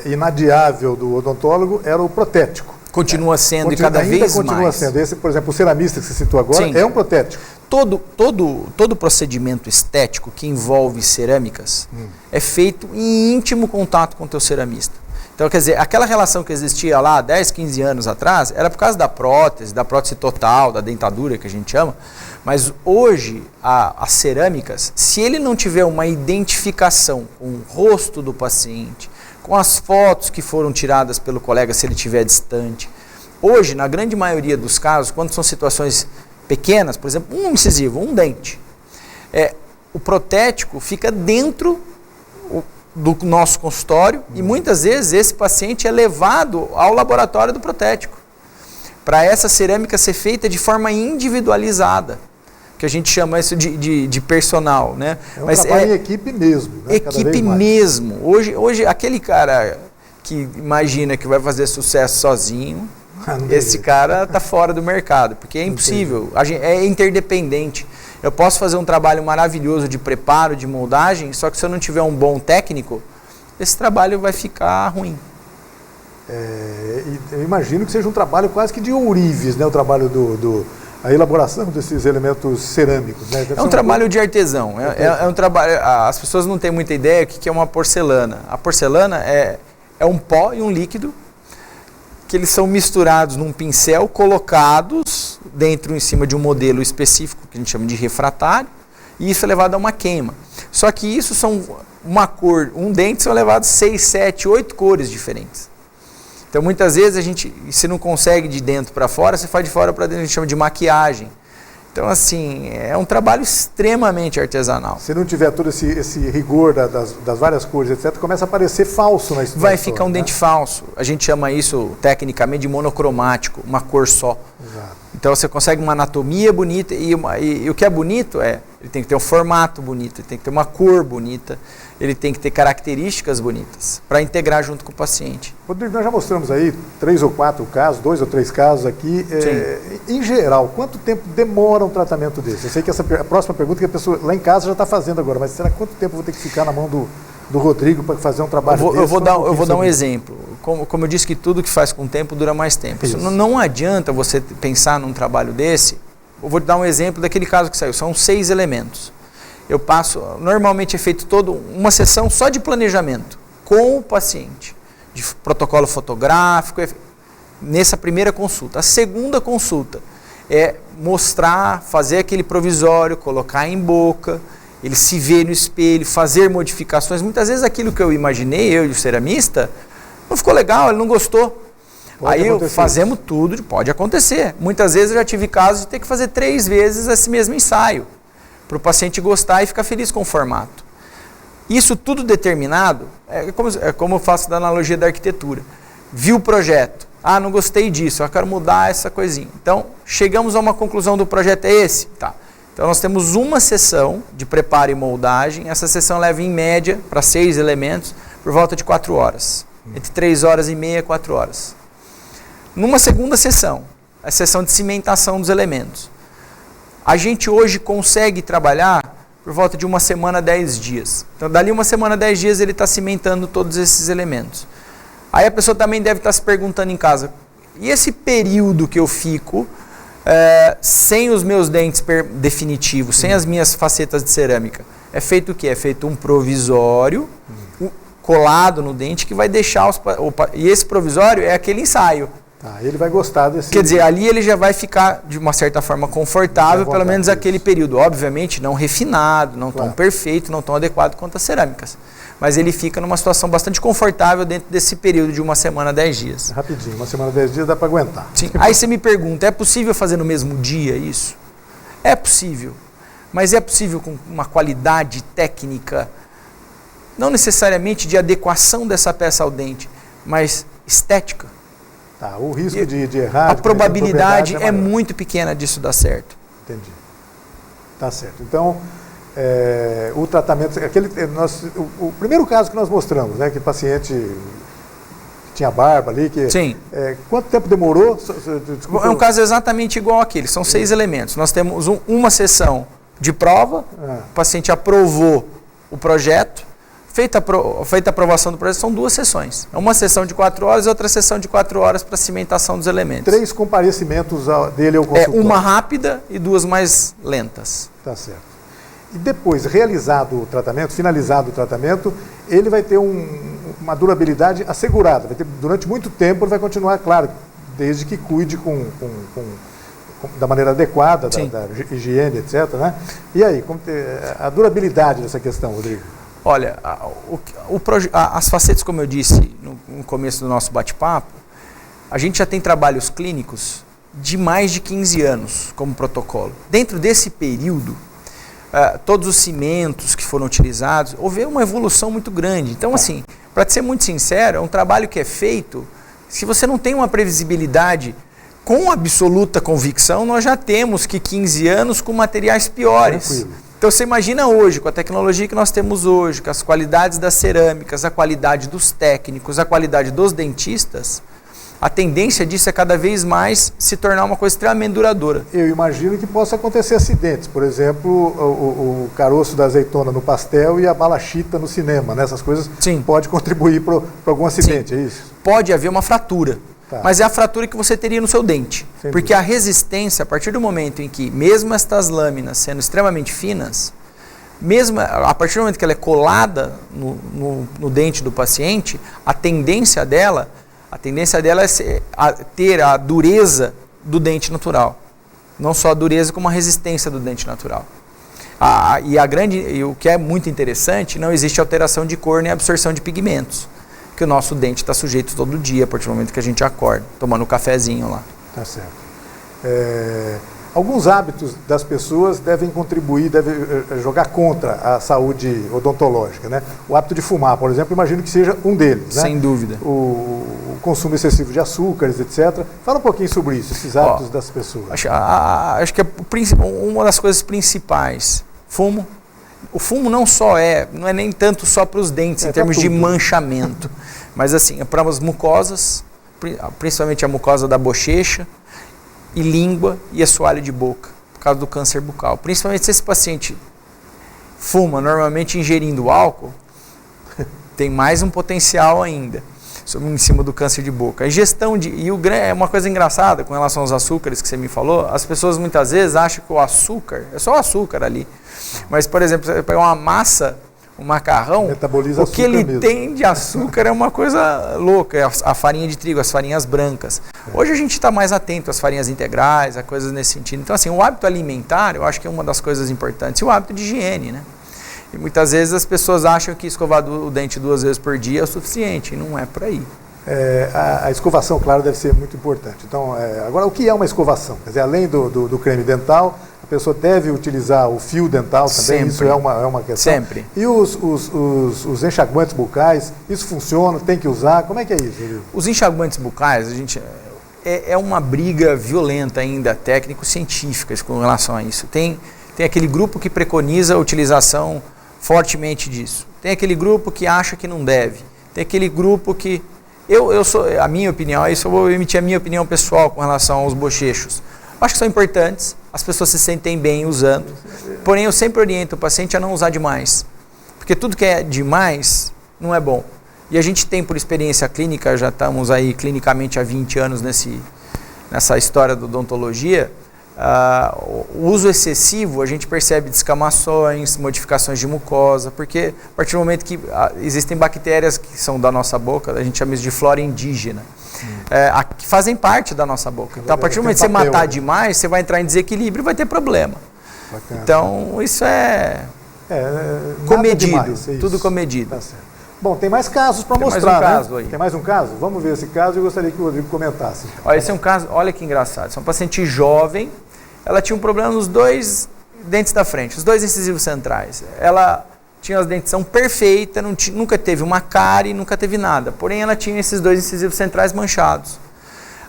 inadiável do odontólogo era o protético.
Continua sendo e cada vez mais.
Continua sendo. Esse, por exemplo, o ceramista que você citou agora,
Sim.
é um protético.
Todo procedimento estético que envolve cerâmicas é feito em íntimo contato com o teu ceramista. Então, quer dizer, aquela relação que existia lá 10, 15 anos atrás era por causa da prótese total, da dentadura que a gente chama, mas hoje as cerâmicas, se ele não tiver uma identificação com o rosto do paciente, com as fotos que foram tiradas pelo colega se ele estiver distante, hoje, na grande maioria dos casos, quando são situações pequenas, por exemplo, um incisivo, um dente, o protético fica dentro do nosso consultório e muitas vezes esse paciente é levado ao laboratório do protético para essa cerâmica ser feita de forma individualizada, que a gente chama isso de personal, né?
É um trabalho em equipe mesmo, né?
Equipe mesmo. Hoje aquele cara que imagina que vai fazer sucesso sozinho, esse cara está fora do mercado, porque é impossível, é interdependente. Eu posso fazer um trabalho maravilhoso de preparo, de moldagem, só que se eu não tiver um bom técnico, esse trabalho vai ficar ruim.
Eu imagino que seja um trabalho quase que de ourives, né? O trabalho a elaboração desses elementos cerâmicos. Né?
É um trabalho de artesão. É um trabalho. As pessoas não têm muita ideia do que é uma porcelana. A porcelana é um pó e um líquido que eles são misturados num pincel, colocados dentro em cima de um modelo específico que a gente chama de refratário, e isso é levado a uma queima. Só que isso são uma cor, um dente são levados 6, 7, 8 cores diferentes. Então muitas vezes a gente, se não consegue de dentro para fora, você faz de fora para dentro, a gente chama de maquiagem. Então assim, é um trabalho extremamente artesanal.
Se não tiver todo esse rigor das várias cores, etc., começa a parecer falso na história.
Vai ficar um dente falso. A gente chama isso tecnicamente de monocromático, uma cor só.
Exato.
Então você consegue uma anatomia bonita e o que é bonito ele tem que ter um formato bonito, ele tem que ter uma cor bonita, ele tem que ter características bonitas para integrar junto com o paciente.
Rodrigo, nós já mostramos aí 3 ou 4 casos, 2 ou 3 casos aqui. Em geral, quanto tempo demora um tratamento desse? Eu sei que essa a próxima pergunta que a pessoa lá em casa já está fazendo agora, mas será quanto tempo eu vou ter que ficar na mão do Rodrigo para fazer um trabalho desse?
Eu vou dar um exemplo. Como eu disse que tudo que faz com o tempo dura mais tempo. Não adianta você pensar num trabalho desse. Eu vou te dar um exemplo daquele caso que saiu. São 6 elementos. Normalmente é feito uma sessão só de planejamento com o paciente, de protocolo fotográfico, nessa primeira consulta. A segunda consulta é mostrar, fazer aquele provisório, colocar em boca, ele se vê no espelho, fazer modificações. Muitas vezes aquilo que eu imaginei, eu e o ceramista, não ficou legal, ele não gostou. Fazemos tudo, pode acontecer. Muitas vezes eu já tive casos de ter que fazer 3 vezes esse mesmo ensaio, para o paciente gostar e ficar feliz com o formato. Isso tudo determinado, é como eu faço da analogia da arquitetura. Viu o projeto, não gostei disso, eu quero mudar essa coisinha. Então, chegamos a uma conclusão do projeto, é esse? Tá. Então, nós temos uma sessão de preparo e moldagem, essa sessão leva em média, para 6 elementos, por volta de 4 horas. Entre 3 horas e meia e 4 horas. Numa segunda sessão, a sessão de cimentação dos elementos. A gente hoje consegue trabalhar por volta de 1 semana, 10 dias. Então, dali 1 semana, 10 dias, ele está cimentando todos esses elementos. Aí a pessoa também deve estar se perguntando em casa, e esse período que eu fico sem os meus dentes definitivos, sem as minhas facetas de cerâmica, é feito o quê? É feito um provisório colado no dente que vai deixar e esse provisório é aquele ensaio.
Ele vai gostar desse...
Quer dizer, ali ele já vai ficar, de uma certa forma, confortável, pelo menos aquele período. Obviamente, não refinado, não tão perfeito, não tão adequado quanto as cerâmicas. Mas ele fica numa situação bastante confortável dentro desse período de 1 semana, 10 dias.
Rapidinho, 1 semana, 10 dias dá para aguentar.
Sim. Aí você me pergunta, é possível fazer no mesmo dia isso? É possível. Mas é possível com uma qualidade técnica, não necessariamente de adequação dessa peça ao dente, mas estética.
O risco de errar...
A probabilidade é muito pequena disso dar certo.
Entendi. Tá certo. Então, o tratamento... o primeiro caso que nós mostramos, né, que o paciente tinha barba ali...
Sim.
Quanto tempo demorou?
É um caso exatamente igual àquele. São 6 elementos. Nós temos uma sessão de prova, o paciente aprovou o projeto, feita a aprovação do projeto, são 2 sessões. Uma sessão de 4 horas e outra sessão de 4 horas para cimentação dos elementos.
3 comparecimentos dele ao consultório.
Uma rápida e 2 mais lentas.
Tá certo. E depois, realizado o tratamento, finalizado o tratamento, ele vai ter uma durabilidade assegurada. Vai ter, durante muito tempo ele vai continuar, claro, desde que cuide da maneira adequada, da higiene, etc. Né? E aí, a durabilidade dessa questão, Rodrigo?
Olha, as facetas, como eu disse no começo do nosso bate-papo, a gente já tem trabalhos clínicos de mais de 15 anos como protocolo. Dentro desse período, todos os cimentos que foram utilizados, houve uma evolução muito grande. Então, assim, para ser muito sincero, é um trabalho que é feito, se você não tem uma previsibilidade com absoluta convicção, nós já temos que 15 anos com materiais piores.
Tranquilo.
Então você imagina hoje, com a tecnologia que nós temos hoje, com as qualidades das cerâmicas, a qualidade dos técnicos, a qualidade dos dentistas, a tendência disso é cada vez mais se tornar uma coisa extremamente duradoura.
Eu imagino que possa acontecer acidentes, por exemplo, o caroço da azeitona no pastel e a balachita no cinema, né? Essas coisas pode contribuir para algum acidente, é isso?
Pode haver uma fratura. Mas é a fratura que você teria no seu dente. Porque a resistência, a partir do momento em que, mesmo estas lâminas sendo extremamente finas, mesmo a partir do momento que ela é colada no dente do paciente, a tendência dela é ter a dureza do dente natural. Não só a dureza, como a resistência do dente natural. E o que é muito interessante, não existe alteração de cor nem absorção de pigmentos. Que o nosso dente está sujeito todo dia, a partir do momento que a gente acorda, tomando um cafezinho lá.
Tá certo. Alguns hábitos das pessoas devem contribuir, devem jogar contra a saúde odontológica, né? O hábito de fumar, por exemplo, imagino que seja um deles, né?
Sem dúvida.
O consumo excessivo de açúcares, etc. Fala um pouquinho sobre isso, esses hábitos das pessoas.
Acho que uma das coisas principais, fumo. O fumo não é nem tanto só para os dentes, em termos de manchamento, mas assim, é para as mucosas, principalmente a mucosa da bochecha, e língua e assoalho de boca, por causa do câncer bucal. Principalmente se esse paciente fuma, normalmente ingerindo álcool, tem mais um potencial ainda em cima do câncer de boca. A ingestão é uma coisa engraçada com relação aos açúcares que você me falou, as pessoas muitas vezes acham que o açúcar, é só o açúcar ali, mas, por exemplo, você pegar uma massa, um macarrão, o que ele tem de açúcar é uma coisa louca, a farinha de trigo, as farinhas brancas. Hoje a gente está mais atento às farinhas integrais, a coisas nesse sentido. Então, assim, o hábito alimentar, eu acho que é uma das coisas importantes, e o hábito de higiene, né? E muitas vezes as pessoas acham que escovar o dente 2 vezes por dia é o suficiente, e não é por aí.
A escovação, claro, deve ser muito importante. Então, agora, o que é uma escovação? Quer dizer, além do creme dental, a pessoa deve utilizar o fio dental também, sempre. Isso é uma questão.
Sempre.
E os enxaguantes bucais, isso funciona, tem que usar, como é que é isso, Rodrigo?
Os enxaguantes bucais, é uma briga violenta ainda, técnico-científica com relação a isso. Tem aquele grupo que preconiza a utilização fortemente disso. Tem aquele grupo que acha que não deve. Tem aquele grupo que... a minha opinião, isso eu vou emitir a minha opinião pessoal com relação aos bochechos. Acho que são importantes, as pessoas se sentem bem usando, porém eu sempre oriento o paciente a não usar demais, porque tudo que é demais não é bom. E a gente tem, por experiência clínica, já estamos aí clinicamente há 20 anos nessa história da odontologia, o uso excessivo, a gente percebe descamações, modificações de mucosa, porque a partir do momento que existem bactérias que são da nossa boca, a gente chama isso de flora indígena, que fazem parte da nossa boca. Então, a partir do momento que você matar demais, você vai entrar em desequilíbrio e vai ter problema. Bacana. Então, isso comedido, demais, tudo comedido.
Tá certo. Bom, tem mais casos para mostrar, né? Tem mais um caso? Vamos ver esse caso e eu gostaria que o Rodrigo comentasse.
Olha, esse é um caso, olha que engraçado. Essa é uma paciente jovem, ela tinha um problema nos 2 dentes da frente, os 2 incisivos centrais. Ela tinha a dentição perfeita, nunca teve uma cárie, nunca teve nada. Porém, ela tinha esses 2 incisivos centrais manchados.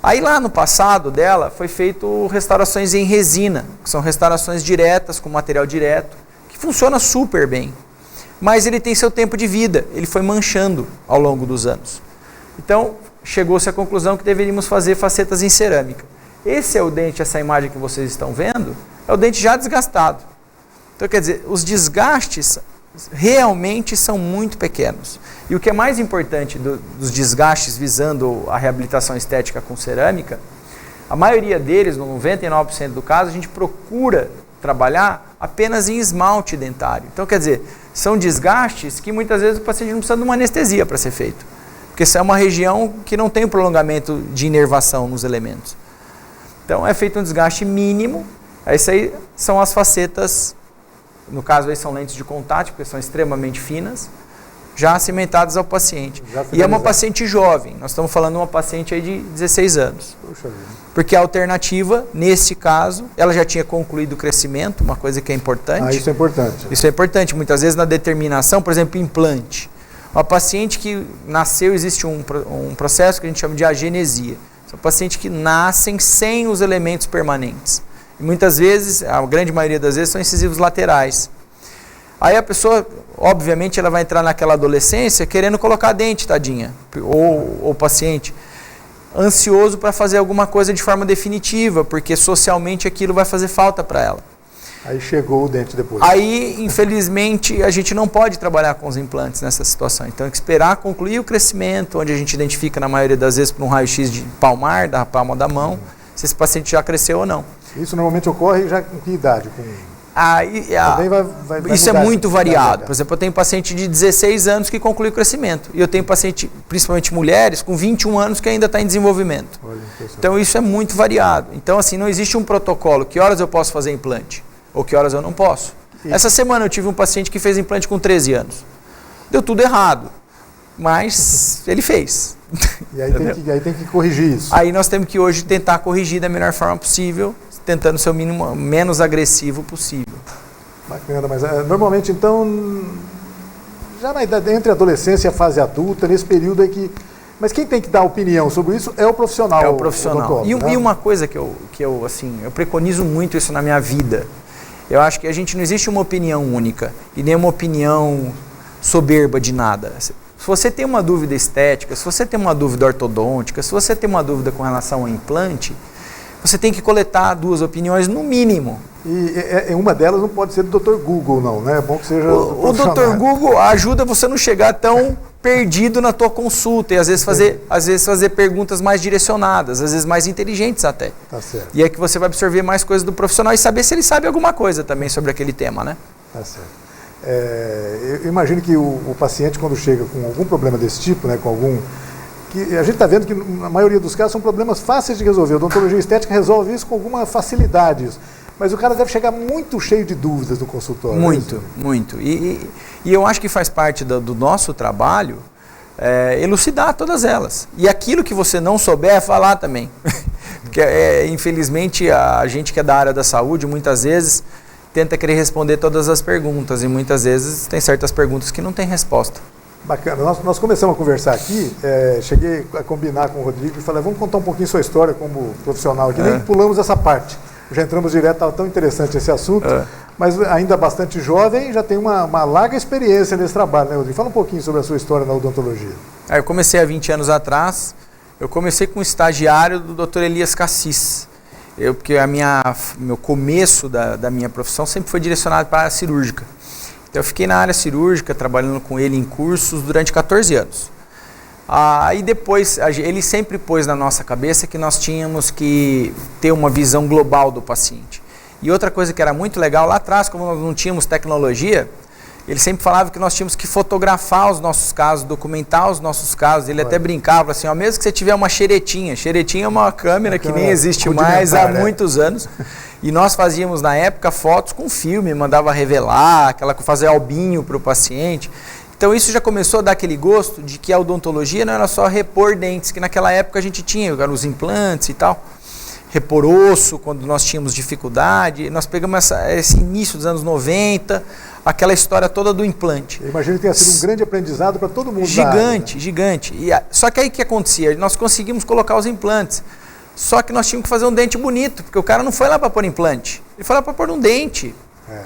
Aí lá no passado dela, foi feito restaurações em resina, que são restaurações diretas, com material direto, que funciona super bem. Mas ele tem seu tempo de vida, ele foi manchando ao longo dos anos. Então, chegou-se à conclusão que deveríamos fazer facetas em cerâmica. Esse é o dente, essa imagem que vocês estão vendo, é o dente já desgastado. Então, quer dizer, os desgastes realmente são muito pequenos. E o que é mais importante dos desgastes visando a reabilitação estética com cerâmica, a maioria deles, no 99% do caso, a gente procura trabalhar apenas em esmalte dentário. Então, quer dizer, são desgastes que muitas vezes o paciente não precisa de uma anestesia para ser feito. Porque essa é uma região que não tem um prolongamento de inervação nos elementos. Então, é feito um desgaste mínimo. Essas aí são as facetas, no caso aí são lentes de contato, porque são extremamente finas, já cimentadas ao paciente. E é uma paciente jovem, nós estamos falando de uma paciente aí de 16 anos. Puxa vida. Porque a alternativa, nesse caso, ela já tinha concluído o crescimento, uma coisa que é importante.
Isso é importante.
Isso é importante, muitas vezes na determinação, por exemplo, implante. Uma paciente que nasceu, existe um processo que a gente chama de agenesia. São pacientes que nascem sem os elementos permanentes. E muitas vezes, a grande maioria das vezes, são incisivos laterais. Aí a pessoa, obviamente, ela vai entrar naquela adolescência querendo colocar dente, tadinha, ou o paciente, ansioso para fazer alguma coisa de forma definitiva, porque socialmente aquilo vai fazer falta para ela.
Aí chegou o dente depois.
Aí, infelizmente, a gente não pode trabalhar com os implantes nessa situação. Então, tem que esperar concluir o crescimento, onde a gente identifica, na maioria das vezes, por um raio-x de palmar, da palma da mão, se esse paciente já cresceu ou não.
Isso normalmente ocorre já com que idade?
Isso é muito variado. Por exemplo, eu tenho paciente de 16 anos que conclui o crescimento. E eu tenho paciente, principalmente mulheres, com 21 anos que ainda está em desenvolvimento. Então, isso é muito variado. Então, assim, não existe um protocolo. Que horas eu posso fazer implante? Ou que horas eu não posso? Essa semana eu tive um paciente que fez implante com 13 anos. Deu tudo errado. Mas ele fez.
E aí tem que corrigir isso.
Aí nós temos que hoje tentar corrigir da melhor forma possível, tentando ser o menos agressivo possível.
Bacana, mas normalmente então, já na idade, entre a adolescência e a fase adulta, nesse período é que... Mas quem tem que dar opinião sobre isso é o profissional.
É o profissional.
Né?
E uma coisa que eu preconizo muito isso na minha vida, eu acho que a gente não existe uma opinião única e nem uma opinião soberba de nada. Se você tem uma dúvida estética, se você tem uma dúvida ortodôntica, se você tem uma dúvida com relação ao implante, você tem que coletar 2 opiniões no mínimo.
E uma delas não pode ser do Dr. Google, não, né? É bom que seja
o Dr. Google ajuda você a não chegar tão perdido na tua consulta e às vezes fazer perguntas mais direcionadas, às vezes mais inteligentes até.
Tá certo.
E é que você vai absorver mais coisas do profissional e saber se ele sabe alguma coisa também sobre aquele tema, né?
Tá certo. Eu imagino que o paciente, quando chega com algum problema desse tipo, né, que a gente está vendo que na maioria dos casos são problemas fáceis de resolver. A odontologia estética resolve isso com alguma facilidade. Mas o cara deve chegar muito cheio de dúvidas no consultório.
Muito, muito. E eu acho que faz parte do nosso trabalho elucidar todas elas. E aquilo que você não souber, falar também. Porque, infelizmente, a gente que é da área da saúde, muitas vezes, tenta querer responder todas as perguntas. E muitas vezes tem certas perguntas que não tem resposta.
Bacana. Nós começamos a conversar aqui, cheguei a combinar com o Rodrigo e falei, vamos contar um pouquinho sua história como profissional aqui. Nem pulamos essa parte. Já entramos direto, estava tão interessante esse assunto, mas ainda bastante jovem, já tem uma larga experiência nesse trabalho, né, Rodrigo? Fala um pouquinho sobre a sua história na odontologia.
Eu comecei há 20 anos atrás, eu comecei com um estagiário do Dr. Elias Cassis, porque meu começo da minha profissão sempre foi direcionado para a área cirúrgica. Então eu fiquei na área cirúrgica, trabalhando com ele em cursos durante 14 anos. Aí depois, ele sempre pôs na nossa cabeça que nós tínhamos que ter uma visão global do paciente. E outra coisa que era muito legal, lá atrás, como nós não tínhamos tecnologia, ele sempre falava que nós tínhamos que fotografar os nossos casos, documentar os nossos casos. Ele até brincava assim, ó, mesmo que você tiver uma xeretinha é uma câmera que nem existe mais há muitos anos. E nós fazíamos na época fotos com filme, mandava revelar, fazer albinho para o paciente. Então isso já começou a dar aquele gosto de que a odontologia não era só repor dentes, que naquela época a gente tinha, eram os implantes e tal. Repor osso, quando nós tínhamos dificuldade. Nós pegamos esse início dos anos 90, aquela história toda do implante.
Eu imagino que tenha sido um grande aprendizado para todo mundo.
Gigante, gigante. Só que aí o que acontecia? Nós conseguimos colocar os implantes. Só que nós tínhamos que fazer um dente bonito, porque o cara não foi lá para pôr implante. Ele foi lá para pôr um dente.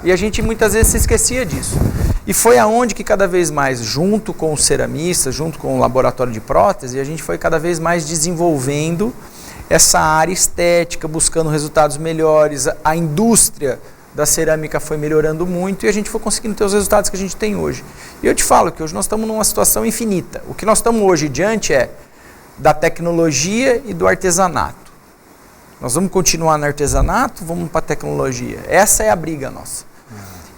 E a gente muitas vezes se esquecia disso. E foi aonde que cada vez mais, junto com os ceramistas, junto com o laboratório de prótese, a gente foi cada vez mais desenvolvendo essa área estética, buscando resultados melhores. A indústria da cerâmica foi melhorando muito e a gente foi conseguindo ter os resultados que a gente tem hoje. E eu te falo que hoje nós estamos numa situação infinita. O que nós estamos hoje diante é da tecnologia e do artesanato. Nós vamos continuar no artesanato, vamos para a tecnologia. Essa é a briga nossa.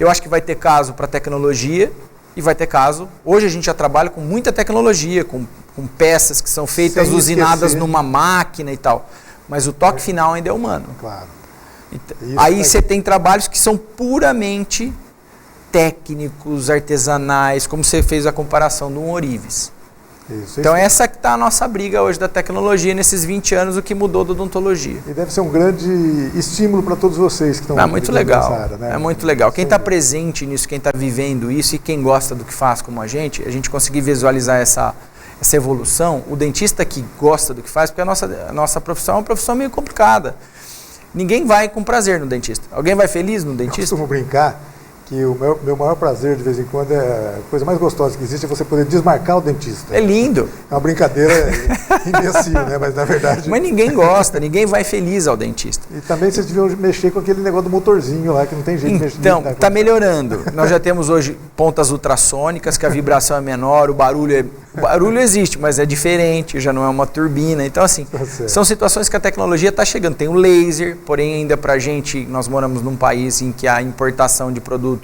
Eu acho que vai ter caso para tecnologia e vai ter caso... Hoje a gente já trabalha com muita tecnologia, com peças que são feitas usinadas numa máquina e tal. Mas o toque final ainda é humano.
Claro.
Aí você tem trabalhos que são puramente técnicos, artesanais, como você fez a comparação de um ourives. Então essa que está a nossa briga hoje da tecnologia, nesses 20 anos, o que mudou da odontologia.
E deve ser um grande estímulo para todos vocês que estão
muito legal,
nessa área, né?
É muito legal. Quem está presente nisso, quem está vivendo isso e quem gosta do que faz como a gente conseguir visualizar essa evolução. O dentista que gosta do que faz, porque a nossa profissão é uma profissão meio complicada. Ninguém vai com prazer no dentista. Alguém vai feliz no dentista?
Eu costumo brincar que o meu maior prazer, de vez em quando, a coisa mais gostosa que existe é você poder desmarcar o dentista.
É lindo.
É uma brincadeira imbecil, né? Mas na verdade...
Mas ninguém gosta, ninguém vai feliz ao dentista.
E também vocês deviam mexer com aquele negócio do motorzinho lá, que não tem jeito de mexer.
Então, está melhorando. Nós já temos hoje pontas ultrassônicas, que a vibração é menor, o barulho existe, mas é diferente, já não é uma turbina. Então, assim, são situações que a tecnologia está chegando. Tem o laser, porém ainda para a gente, nós moramos num país em que a importação de produtos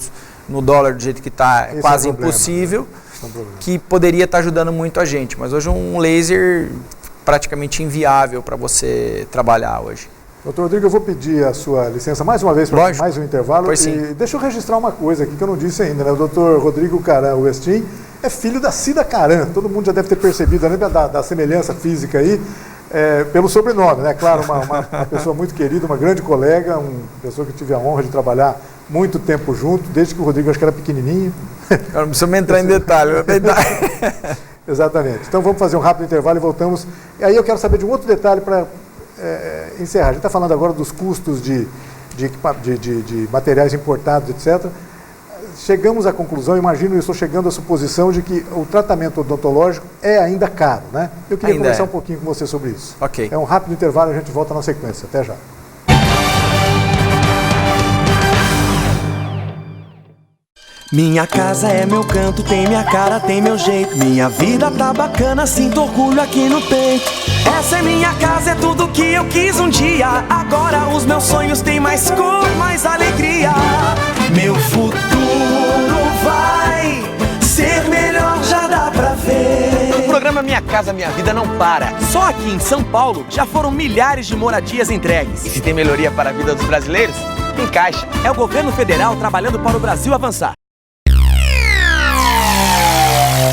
no dólar do jeito que está é quase impossível, que poderia estar ajudando muito a gente. Mas hoje um laser praticamente inviável para você trabalhar hoje.
Doutor Rodrigo, eu vou pedir a sua licença mais uma vez para mais um intervalo.
Pois sim.
E deixa eu registrar uma coisa aqui que eu não disse ainda, né? O doutor Rodrigo Caran Westin é filho da Cida Caran. Todo mundo já deve ter percebido, além da semelhança física aí, pelo sobrenome, né? Claro, uma pessoa muito querida, uma grande colega, uma pessoa que tive a honra de trabalhar muito tempo junto, desde que o Rodrigo acho que era pequenininho.
Não precisamos entrar em detalhe.
Exatamente. Então vamos fazer um rápido intervalo e voltamos. E aí eu quero saber de um outro detalhe para encerrar. A gente está falando agora dos custos de materiais importados, etc. Chegamos à conclusão, imagino, eu estou chegando à suposição de que o tratamento odontológico é ainda caro, né? Eu queria conversar um pouquinho com você sobre isso.
Ok.
É um rápido intervalo e a gente volta na sequência. Até já.
Minha casa é meu canto, tem minha cara, tem meu jeito. Minha vida tá bacana, sinto orgulho aqui no peito. Essa é minha casa, é tudo que eu quis um dia. Agora os meus sonhos têm mais cor, mais alegria. Meu futuro vai ser melhor, já dá pra ver.
O programa Minha Casa Minha Vida não para.
Só aqui em São Paulo já foram milhares de moradias entregues.
E se tem melhoria para a vida dos brasileiros, tem Caixa.
É o governo federal trabalhando para o Brasil avançar.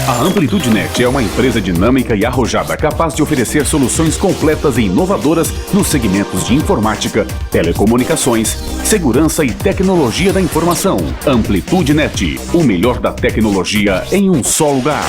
A Amplitude Net é uma empresa dinâmica e arrojada capaz de oferecer soluções completas e inovadoras nos segmentos de informática, telecomunicações, segurança e tecnologia da informação. Amplitude Net, o melhor da tecnologia em um só lugar.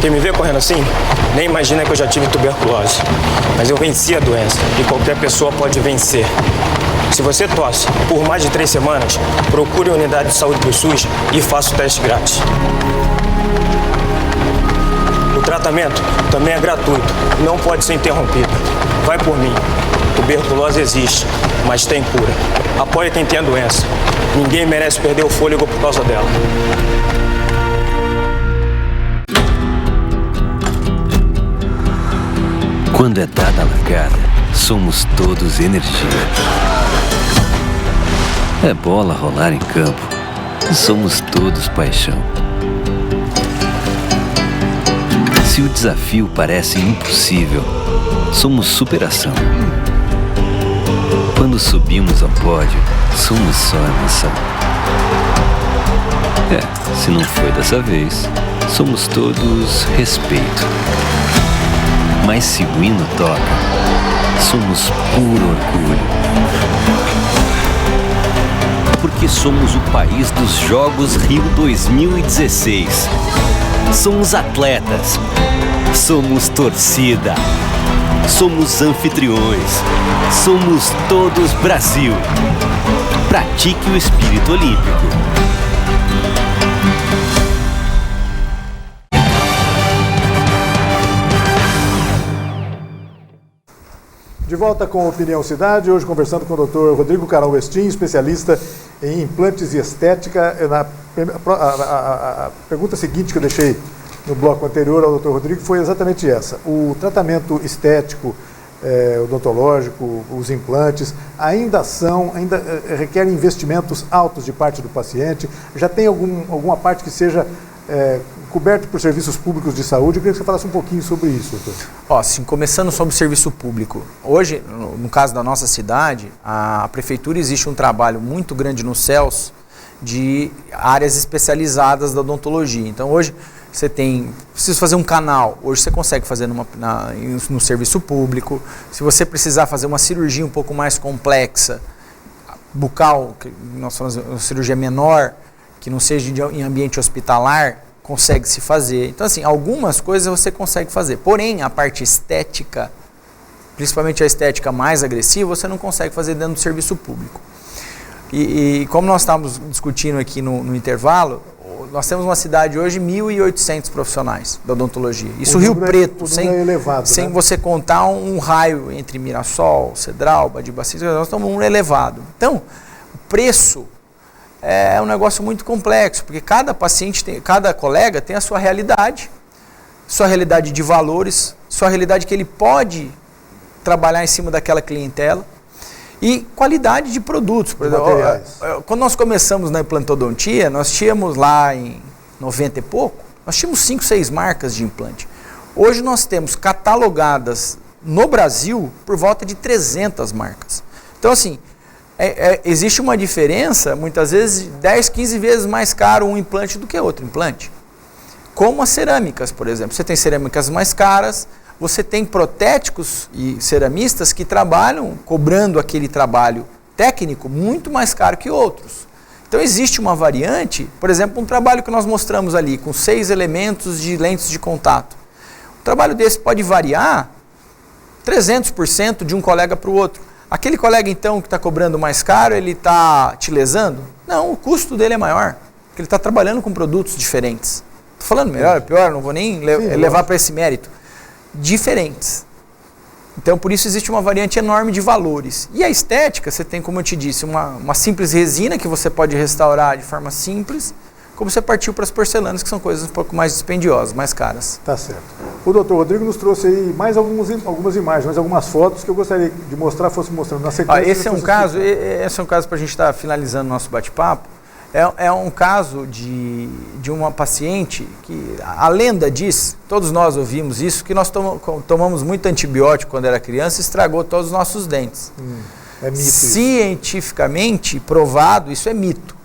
Quem me vê correndo assim, nem imagina que eu já tive tuberculose. Mas eu venci a doença e qualquer pessoa pode vencer. Se você tosse por mais de 3 semanas, procure a unidade de saúde do SUS e faça o teste grátis. O tratamento também é gratuito, não pode ser interrompido. Vai por mim. Tuberculose existe, mas tem cura. Apoie quem tem a doença. Ninguém merece perder o fôlego por causa dela.
Quando é dada a largada, somos todos energia. É bola rolar em campo, somos todos paixão. Se o desafio parece impossível, somos superação. Quando subimos ao pódio, somos só emoção. Se não foi dessa vez, somos todos respeito. Mas se o hino toca, somos puro orgulho. Porque somos o país dos Jogos Rio 2016. Somos atletas, somos torcida, somos anfitriões, somos todos Brasil. Pratique o espírito olímpico.
De volta com Opinião Cidade, hoje conversando com o Dr. Rodrigo Carão Westin, especialista em implantes e estética. A pergunta seguinte que eu deixei no bloco anterior ao Dr. Rodrigo foi exatamente essa. O tratamento estético, odontológico, os implantes, ainda requerem investimentos altos de parte do paciente? Já tem alguma parte que seja coberto por serviços públicos de saúde? Eu queria que você falasse um pouquinho sobre isso, doutor.
Sim, começando sobre o serviço público. Hoje, no caso da nossa cidade, a prefeitura existe um trabalho muito grande no CELS de áreas especializadas da odontologia. Então, hoje, você precisa fazer um canal, hoje você consegue fazer no serviço público. Se você precisar fazer uma cirurgia um pouco mais complexa, bucal, que nós falamos uma cirurgia menor, que não seja em ambiente hospitalar, consegue se fazer. Então, assim, algumas coisas você consegue fazer. Porém, a parte estética, principalmente a estética mais agressiva, você não consegue fazer dentro do serviço público. E como nós estávamos discutindo aqui no intervalo, nós temos uma cidade hoje de 1.800 profissionais da odontologia. Isso Rio Preto, sem você contar um raio entre Mirassol, Cedral, Badibacite, nós estamos um elevado. Então, o preço é um negócio muito complexo, porque cada paciente, cada colega tem a sua realidade de valores, sua realidade que ele pode trabalhar em cima daquela clientela e qualidade de produtos. Por exemplo, quando nós começamos na implantodontia, nós tínhamos lá em 90 e pouco, nós tínhamos 5, 6 marcas de implante. Hoje nós temos catalogadas no Brasil por volta de 300 marcas. Então, assim, existe uma diferença, muitas vezes, 10, 15 vezes mais caro um implante do que outro implante. Como as cerâmicas, por exemplo. Você tem cerâmicas mais caras, você tem protéticos e ceramistas que trabalham cobrando aquele trabalho técnico muito mais caro que outros. Então existe uma variante, por exemplo, um trabalho que nós mostramos ali, com 6 elementos de lentes de contato. Um trabalho desse pode variar 300% de um colega para o outro. Aquele colega, então, que está cobrando mais caro, ele está te lesando? Não, o custo dele é maior, porque ele está trabalhando com produtos diferentes. Estou falando melhor ou pior, não vou nem levar para esse mérito. Diferentes. Então, por isso existe uma variante enorme de valores. E a estética, você tem, como eu te disse, uma simples resina que você pode restaurar de forma simples, como você partiu para as porcelanas, que são coisas um pouco mais dispendiosas, mais caras.
Tá certo. O doutor Rodrigo nos trouxe aí mais algumas imagens, mais algumas fotos que eu gostaria de mostrar, fosse mostrando na sequência.
Esse é um caso para a gente estar finalizando o nosso bate-papo. É um caso de uma paciente que a lenda diz, todos nós ouvimos isso, que nós tomamos muito antibiótico quando era criança e estragou todos os nossos dentes.
É mito.
Cientificamente provado, isso é mito.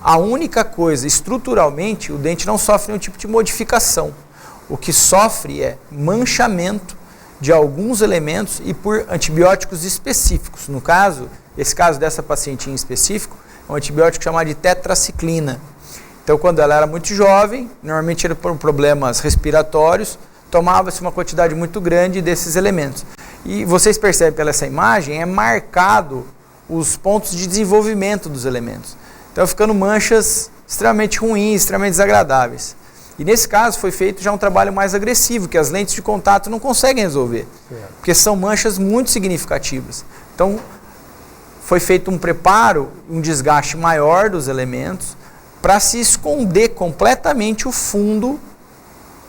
A única coisa, estruturalmente, o dente não sofre nenhum tipo de modificação. O que sofre é manchamento de alguns elementos e por antibióticos específicos. No caso, esse caso dessa paciente em específico, é um antibiótico chamado de tetraciclina. Então, quando ela era muito jovem, normalmente era por problemas respiratórios, tomava-se uma quantidade muito grande desses elementos. E vocês percebem pela essa imagem, é marcado os pontos de desenvolvimento dos elementos. Então, ficando manchas extremamente ruins, extremamente desagradáveis. E nesse caso foi feito já um trabalho mais agressivo, que as lentes de contato não conseguem resolver, porque são manchas muito significativas. Então, foi feito um preparo, um desgaste maior dos elementos, para se esconder completamente o fundo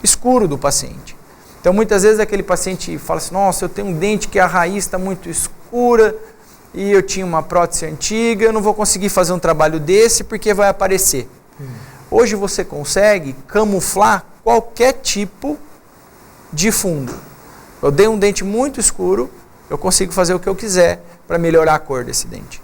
escuro do paciente. Então, muitas vezes aquele paciente fala assim, nossa, eu tenho um dente que a raiz está muito escura, e eu tinha uma prótese antiga, eu não vou conseguir fazer um trabalho desse porque vai aparecer. Hoje você consegue camuflar qualquer tipo de fundo. Eu dei um dente muito escuro, eu consigo fazer o que eu quiser para melhorar a cor desse dente.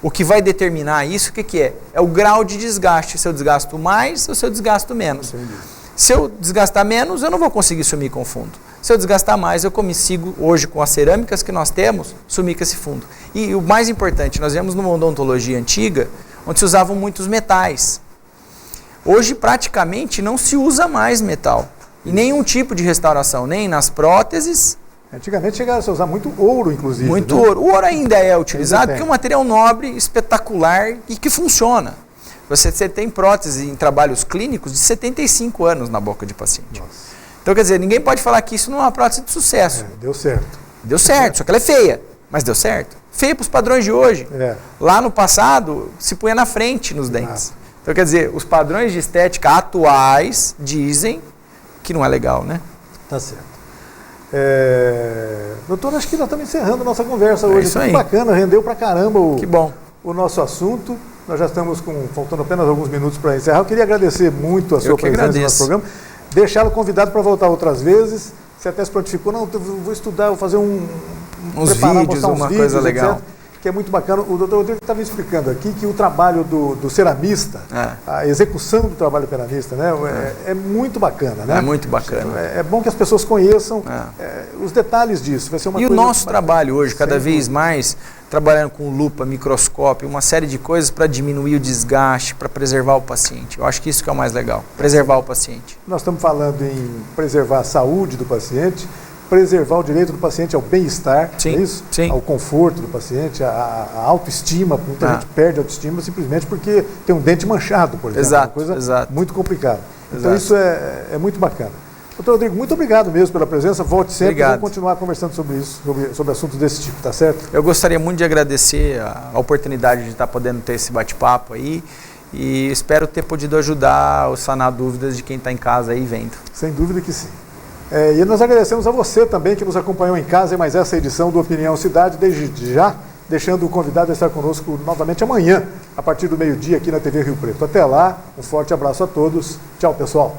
O que vai determinar isso, o que é? É o grau de desgaste, se eu desgasto mais ou se eu desgasto menos. Entendi. Se eu desgastar menos, eu não vou conseguir sumir com o fundo. Se eu desgastar mais, eu consigo, hoje com as cerâmicas que nós temos, sumir com esse fundo. E o mais importante, nós vemos numa odontologia antiga, onde se usavam muitos metais. Hoje, praticamente, não se usa mais metal. E nenhum tipo de restauração, nem nas próteses.
Antigamente chegaram a usar muito ouro, inclusive.
Muito ouro. O ouro ainda é utilizado porque é um material nobre, espetacular e que funciona. Você tem prótese em trabalhos clínicos de 75 anos na boca de paciente. Nossa. Então, quer dizer, ninguém pode falar que isso não é uma prótese de sucesso.
Deu certo.
Deu certo, só que ela é feia, mas deu certo. Feia para os padrões de hoje. Lá no passado, se punha na frente nos dentes. Então, quer dizer, os padrões de estética atuais dizem que não é legal, né?
Tá certo. Doutor, acho que nós estamos encerrando a nossa conversa hoje.
Isso aí.
Muito bacana, rendeu pra caramba
que bom.
O nosso assunto. Nós já estamos faltando apenas alguns minutos para encerrar. Eu queria agradecer muito a sua presença no nosso programa. Deixá-lo convidado para voltar outras vezes. Você até se prontificou, não, eu vou estudar, vou fazer
uns vídeos, uma coisa legal.
Etc, que é muito bacana. O doutor Rodrigo estava me explicando aqui que o trabalho do ceramista, a execução do trabalho do ceramista, né, é muito bacana. Né?
É muito bacana.
É bom que as pessoas conheçam os detalhes disso. Vai ser uma
coisa o nosso trabalho hoje, cada vez
dúvida.
Mais, trabalhando com lupa, microscópio, uma série de coisas para diminuir o desgaste, para preservar o paciente. Eu acho que isso que é o mais legal, preservar o paciente. Nós
estamos falando em preservar a saúde do paciente, preservar o direito do paciente ao bem-estar, é isso?
Sim.
Ao conforto do paciente, a autoestima. Muita gente perde a autoestima simplesmente porque tem um dente manchado, por exemplo.
Exato,
uma coisa muito complicada. Então isso é muito bacana. Doutor Rodrigo, muito obrigado mesmo pela presença. Volte sempre. Vamos continuar conversando sobre isso, sobre assuntos desse tipo, tá certo?
Eu gostaria muito de agradecer a oportunidade de estar podendo ter esse bate-papo aí e espero ter podido ajudar a sanar dúvidas de quem está em casa aí vendo.
Sem dúvida que sim. E nós agradecemos a você também que nos acompanhou em casa em mais essa edição do Opinião Cidade, desde já deixando o convidado a estar conosco novamente amanhã, a partir do meio-dia aqui na TV Rio Preto. Até lá, um forte abraço a todos. Tchau, pessoal.